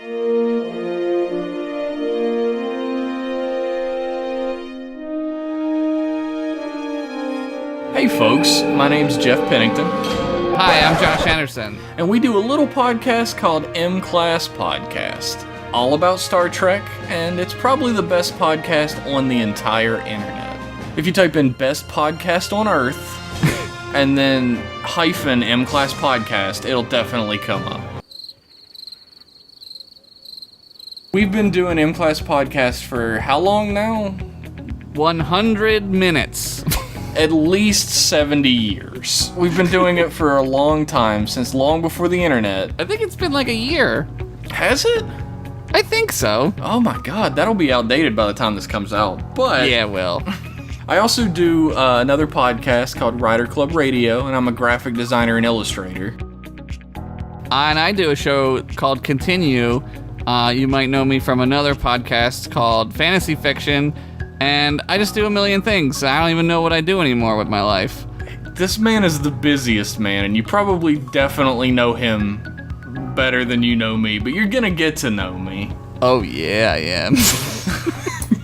Hey folks, my name's Jeff Pennington. Hi, I'm Josh Anderson. And we do a little podcast called MClass Podcast, all about Star Trek, and it's probably the best podcast on the entire internet. If you type in best podcast on Earth, and then hyphen MClass Podcast, it'll definitely come up. We've been doing MClass Podcast for how long now? 100 minutes. At least 70 years. We've been doing it for a long time, since long before the internet. I think it's been like a year. Has it? I think so. Oh my god, that'll be outdated by the time this comes out. But yeah, well. I also do another podcast called Writer Club Radio, and I'm a graphic designer and illustrator. And I do a show called Continue. You might know me from another podcast called Fantasy Fiction. And I just do a million things. I don't even know what I do anymore with my life. This man is the busiest man, and you probably definitely know him better than you know me, but you're gonna get to know me. Oh yeah, I am.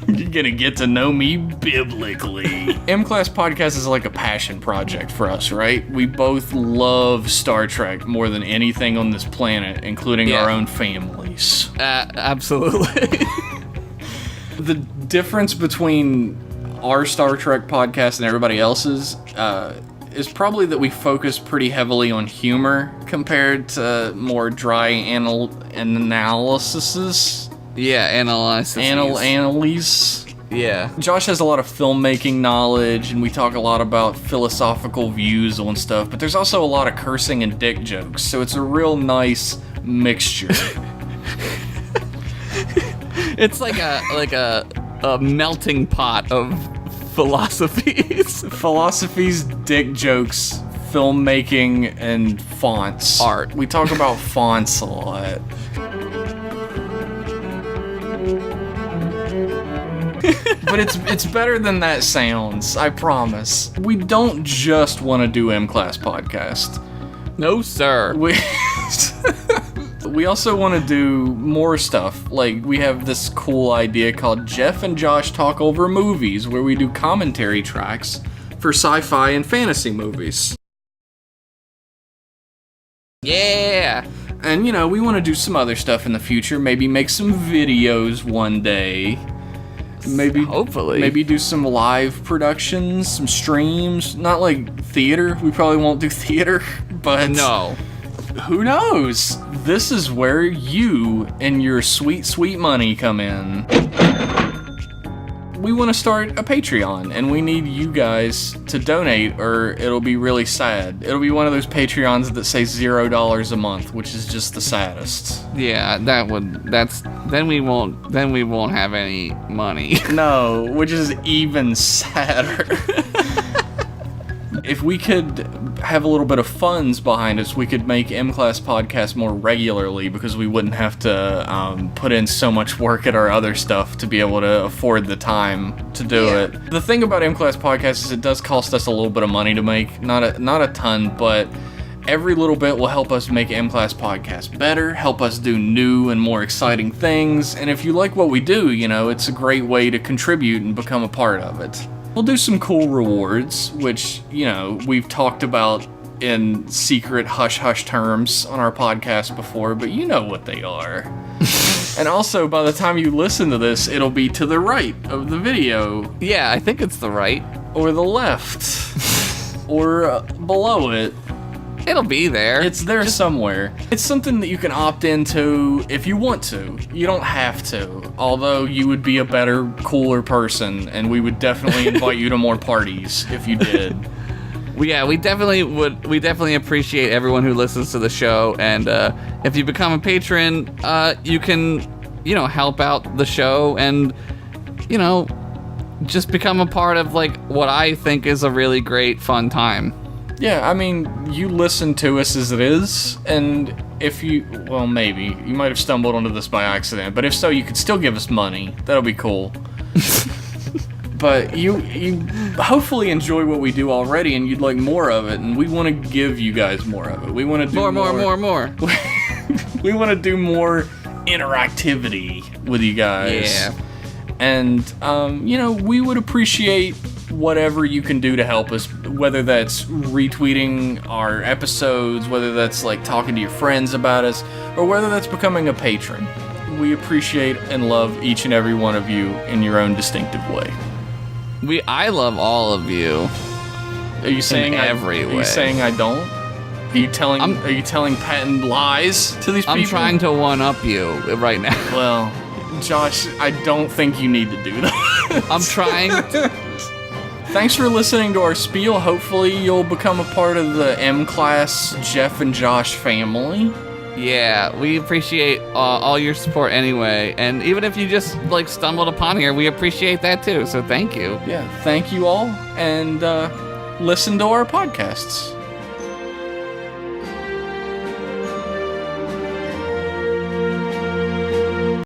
You're gonna get to know me biblically. MClass Podcast is like a passion project for us, right? We both love Star Trek more than anything on this planet, including our own families. Absolutely. The difference between our Star Trek podcast and everybody else's is probably that we focus pretty heavily on humor compared to more dry analyses. Yeah, Analyses. Yeah. Josh has a lot of filmmaking knowledge, and we talk a lot about philosophical views on stuff, but there's also a lot of cursing and dick jokes, so it's a real nice mixture. It's like a melting pot of philosophies. Philosophies, dick jokes, filmmaking, and fonts. Art. We talk about fonts a lot. But it's better than that sounds, I promise. We don't just want to do MClass Podcast. No, sir. We also want to do more stuff. Like, we have this cool idea called Jeff and Josh Talk Over Movies, where we do commentary tracks for sci-fi and fantasy movies. Yeah! And, you know, we want to do some other stuff in the future. Maybe make some videos one day. Hopefully. Maybe do some live productions, some streams. Not like theater. We probably won't do theater, but... No. Who knows? This is where you and your sweet, sweet money come in. We want to start a Patreon, and we need you guys to donate, or it'll be really sad. It'll be one of those Patreons that say $0 a month, which is just the saddest. Yeah, then we won't have any money. No, which is even sadder. If we could have a little bit of funds behind us, we could make MClass Podcast more regularly, because we wouldn't have to put in so much work at our other stuff to be able to afford the time to do it. The thing about MClass Podcast is it does cost us a little bit of money to make, not a ton, but every little bit will help us make MClass Podcast better, help us do new and more exciting things, and if you like what we do, you know, it's a great way to contribute and become a part of it. We'll do some cool rewards, which, you know, we've talked about in secret hush-hush terms on our podcast before, but you know what they are. And also, by the time you listen to this, it'll be to the right of the video. Yeah, I think it's the right. Or the left. Or below it. It'll be there. It's there somewhere. It's something that you can opt into if you want to. You don't have to. Although you would be a better, cooler person, and we would definitely invite you to more parties if you did. Yeah, we definitely would. We definitely appreciate everyone who listens to the show, and if you become a patron, you can, you know, help out the show and, you know, just become a part of like what I think is a really great, fun time. Yeah, I mean, you listen to us as it is, and if you, well, maybe, you might have stumbled onto this by accident, but if so, you could still give us money. That'll be cool. But you hopefully enjoy what we do already, and you'd like more of it, and we want to give you guys more of it. We want to do more. We want to do more interactivity with you guys. Yeah. And, we would appreciate whatever you can do to help us, whether that's retweeting our episodes, whether that's like talking to your friends about us, or whether that's becoming a patron. We appreciate and love each and every one of you in your own distinctive way. I love all of you. Are you saying every way? Are you saying I don't? Are you telling patent lies to these people? I'm trying to one-up you right now. Well, Josh, I don't think you need to do that. I'm trying to... Thanks for listening to our spiel. Hopefully you'll become a part of the MClass Jeff and Josh family. Yeah, we appreciate all your support anyway. And even if you just stumbled upon here, we appreciate that too. So thank you. Yeah, thank you all. And listen to our podcasts.